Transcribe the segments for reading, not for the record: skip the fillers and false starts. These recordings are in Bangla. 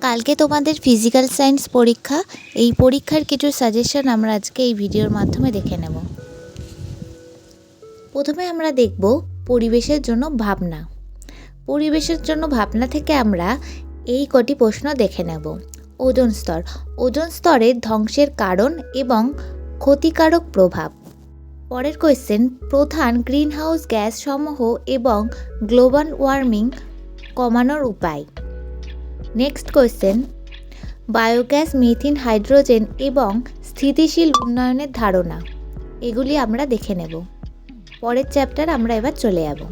কালকে তোমাদের ফিজিক্যাল সায়েন্স পরীক্ষা। এই পরীক্ষার কিছু সাজেশন আমরা আজকে এই ভিডিওর মাধ্যমে দেখে নেব। প্রথমে আমরা দেখব পরিবেশের জন্য ভাবনা। পরিবেশের জন্য ভাবনা থেকে আমরা এই কটি প্রশ্ন দেখে নেব। ওজোন স্তর, ওজোন স্তরের ধ্বংসের কারণ এবং ক্ষতিকারক প্রভাব। পরের কোয়েশ্চেন, প্রধান গ্রিনহাউস গ্যাস সমূহ এবং গ্লোবাল ওয়ার্মিং কমানোর উপায়। Next question, biogas, methane, hydrogen এবং স্থিতিশীল উন্নয়নের ধারণা। এগুলি আমরা দেখে নেব। পরের চ্যাপ্টার আমরা এবার চলে যাব।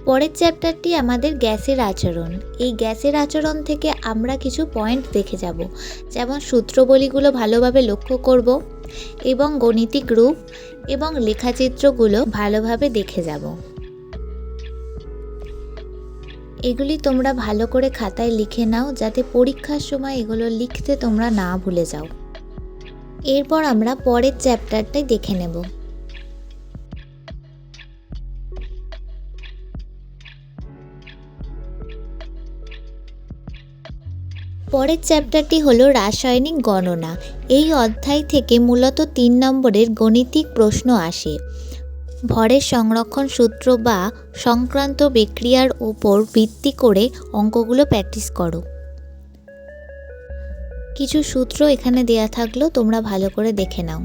পরের চ্যাপ্টারটি আমাদের গ্যাসের আচরণ। এই গ্যাসের আচরণ থেকে আমরা কিছু পয়েন্ট দেখে যাব, যেমন সূত্রবলীগুলো ভালোভাবে লক্ষ্য করব এবং গণিতিক রূপ এবং লেখাচিত্রগুলো ভালোভাবে দেখে যাব। এগুলি তোমরা ভালো করে খাতায় লিখে নাও, যাতে পরীক্ষার সময় এগুলো লিখতে তোমরা না ভুলে যাও। এরপর আমরা পরের চ্যাপ্টারটাই দেখে নেব। পরের চ্যাপ্টারটি হলো রাসায়নিক গণনা। এই অধ্যায় থেকে মূলত 3 নম্বরের গণিতিক প্রশ্ন আসে। ভরের সংরক্ষণ সূত্র বা সংক্রান্ত বিক্রিয়ার উপর ভিত্তি করে অঙ্কগুলো প্র্যাকটিস করো। কিছু সূত্র এখানে দেয়া থাকলো, তোমরা ভালো করে দেখে নাও।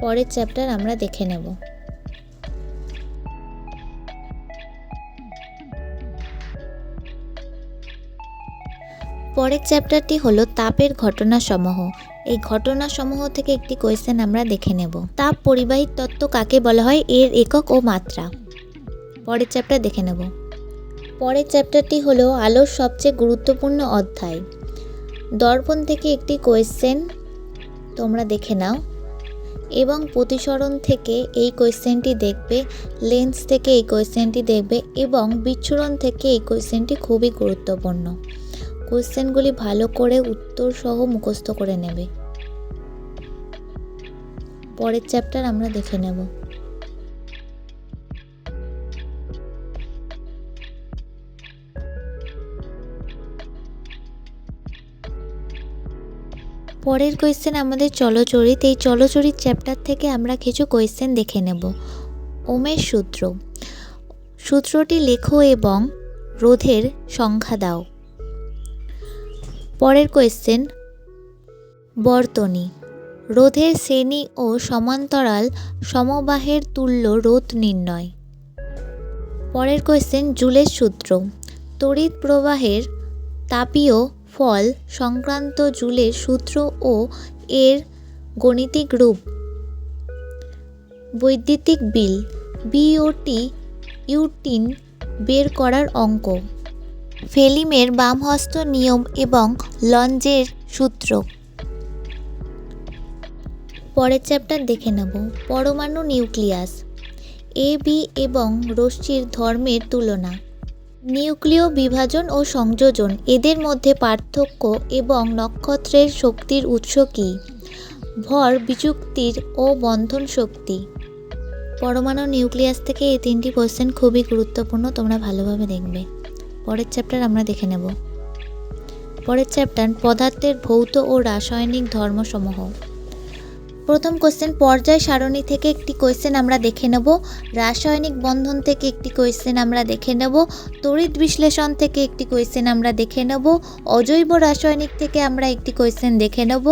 পরের চ্যাপ্টার আমরা দেখে নেব। পরের চ্যাপ্টারটি হলো তাপের ঘটনাসমূহ। এই ঘটনাসমূহ থেকে একটি কোয়েশ্চেন আমরা দেখে নেব। তাপ পরিবাহী তত্ত্ব কাকে বলা হয়, এর একক ও মাত্রা। পরের চ্যাপ্টার দেখে নেব। পরের চ্যাপ্টারটি হলো আলোর সবচেয়ে গুরুত্বপূর্ণ অধ্যায়। দর্পণ থেকে একটি কোয়েশ্চেন তোমরা দেখে নাও এবং প্রতিসরণ থেকে এই কোয়েশ্চেনটি দেখবে, লেন্স থেকে এই কোয়েশ্চেনটি দেখবে এবং বিচ্ছুরণ থেকে এই কোয়েশ্চেনটি খুবই গুরুত্বপূর্ণ। কোয়েশ্চেনগুলি ভালো করে উত্তর সহ মুখস্থ করে নেবে। পরের চ্যাপ্টার আমরা দেখে নেব। পরের কোয়েশ্চেন আমাদের চলচরিত। এই চলচরিত চ্যাপ্টার থেকে আমরা কিছু কোয়েশ্চেন দেখে নেব। ওমের সূত্র, সূত্রটি লেখো এবং রোধের সংখ্যা দাও। পরের কোয়েশ্চেন, বর্তনী, রোধের শ্রেণী ও সমান্তরাল সমবাহের তুল্য রোধ নির্ণয়। পরের কোয়েশ্চেন, জুলের সূত্র, তড়িৎ প্রবাহের তাপীয় ফল সংক্রান্ত জুলের সূত্র ও এর গণিতিক রূপ। বৈদ্যুতিক বিল, বিওটি ইউটিন বের করার অঙ্ক। ফেলিমের বামহস্ত নিয়ম এবং লঞ্জের সূত্র। পরের চ্যাপ্টার দেখে নেব। পরমাণু নিউক্লিয়াস, এ বি এবং রশ্মির ধর্মের তুলনা। নিউক্লিয় বিভাজন ও সংযোজন, এদের মধ্যে পার্থক্য এবং নক্ষত্রের শক্তির উৎস কী। ভর বিযুক্তির ও বন্ধন শক্তি। পরমাণু নিউক্লিয়াস থেকে এই 3টি কোয়েশ্চেন খুবই গুরুত্বপূর্ণ, তোমরা ভালোভাবে দেখবে। পরের চ্যাপ্টার আমরা দেখে নেব। পরের চ্যাপ্টার পদার্থের ভৌত ও রাসায়নিক ধর্মসমূহ। প্রথম কোয়েশ্চেন, পর্যায় সারণী থেকে একটি কোয়েশ্চেন আমরা দেখে নেব। রাসায়নিক বন্ধন থেকে একটি কোয়েশ্চেন আমরা দেখে নেব। তড়িৎ বিশ্লেষণ থেকে একটি কোয়েশ্চেন আমরা দেখে নেব। অজৈব রাসায়নিক থেকে আমরা একটি কোয়েশ্চেন দেখে নেব।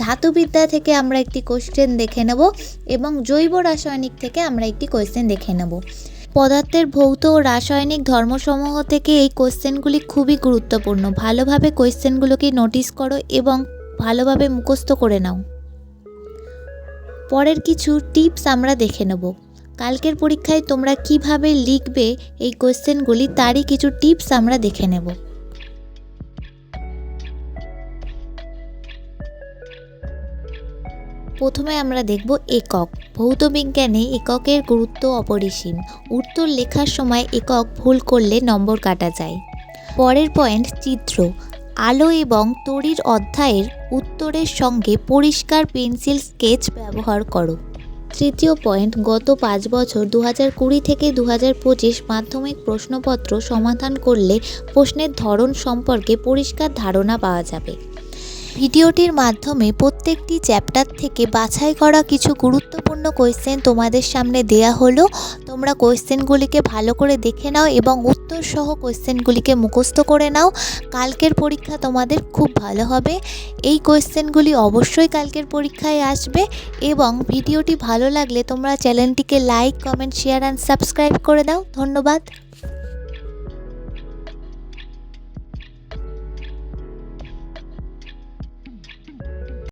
ধাতুবিদ্যা থেকে আমরা একটি কোয়েশ্চেন দেখে নেব এবং জৈব রাসায়নিক থেকে আমরা একটি কোয়েশ্চেন দেখে নেব। পদার্থের ভৌত ও রাসায়নিক ধর্মসমূহ থেকে এই কোয়েশ্চেনগুলি খুবই গুরুত্বপূর্ণ। ভালোভাবে কোয়েশ্চেনগুলোকে নোটিস করো এবং ভালোভাবে মুখস্থ করে নাও। পরের কিছু টিপস আমরা দেখে নেব। কালকের পরীক্ষায় তোমরা কিভাবে লিখবে এই কোয়েশ্চেনগুলি, তারই কিছু টিপস আমরা দেখে নেব। প্রথমে আমরা দেখব একক। ভৌতবিজ্ঞানে এককের গুরুত্ব অপরিসীম। উত্তর লেখার সময় একক ভুল করলে নম্বর কাটা যায়। পরের পয়েন্ট চিত্র। আলো এবং তড়িৎ অধ্যায়ের উত্তরের সঙ্গে পরিষ্কার পেন্সিল স্কেচ ব্যবহার করো। তৃতীয় পয়েন্ট, গত 5 বছর 2020 থেকে 2025 মাধ্যমিক প্রশ্নপত্র সমাধান করলে প্রশ্নের ধরন সম্পর্কে পরিষ্কার ধারণা পাওয়া যাবে। ভিডিওটির মাধ্যমে প্রত্যেকটি চ্যাপ্টার থেকে বাছাই করা কিছু গুরুত্বপূর্ণ কোয়েশ্চেন তোমাদের সামনে দেয়া হলো। তোমরা কোয়েশ্চেনগুলিকে ভালো করে দেখে নাও এবং উত্তর সহ কোয়েশ্চেনগুলিকে মুখস্থ করে নাও। কালকের পরীক্ষা তোমাদের খুব ভালো হবে। এই কোয়েশ্চেনগুলি অবশ্যই কালকের পরীক্ষায় আসবে এবং ভিডিওটি ভালো লাগলে তোমরা চ্যানেলটিকে like, comment, share and subscribe করে দাও। ধন্যবাদ।